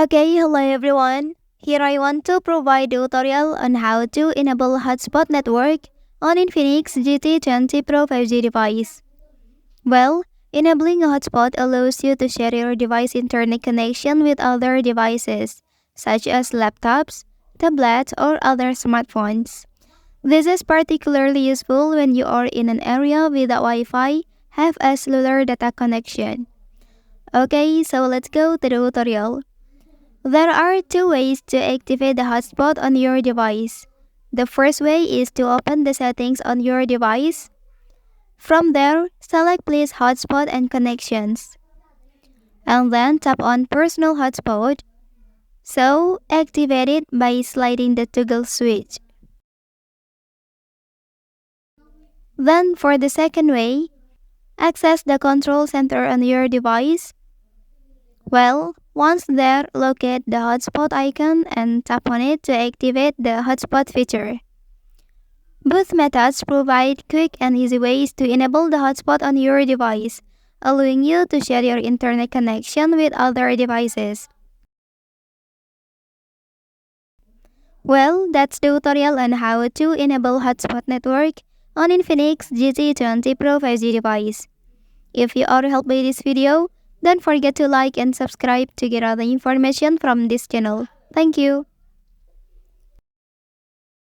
Okay, hello everyone. Here I want to provide a tutorial on how to enable Hotspot network on Infinix GT20 Pro 5G device. Well, enabling a hotspot allows you to share your device internet connection with other devices, such as laptops, tablets, or other smartphones. This is particularly useful when you are in an area without Wi-Fi, have a cellular data connection. Okay, so let's go to the tutorial. There are two ways to activate the hotspot on your device. The first way is to open the settings on your device. From there, select Please Hotspot and Connections. And then tap on Personal Hotspot. So, activate it by sliding the toggle switch. Then for the second way, access the control center on your device. Well, once there, locate the hotspot icon and tap on it to activate the hotspot feature. Both methods provide quick and easy ways to enable the hotspot on your device, allowing you to share your internet connection with other devices. Well, that's the tutorial on how to enable hotspot network on Infinix GT20 Pro 5G device. If you are helped by this video, don't forget to like and subscribe to get other information from this channel. Thank you.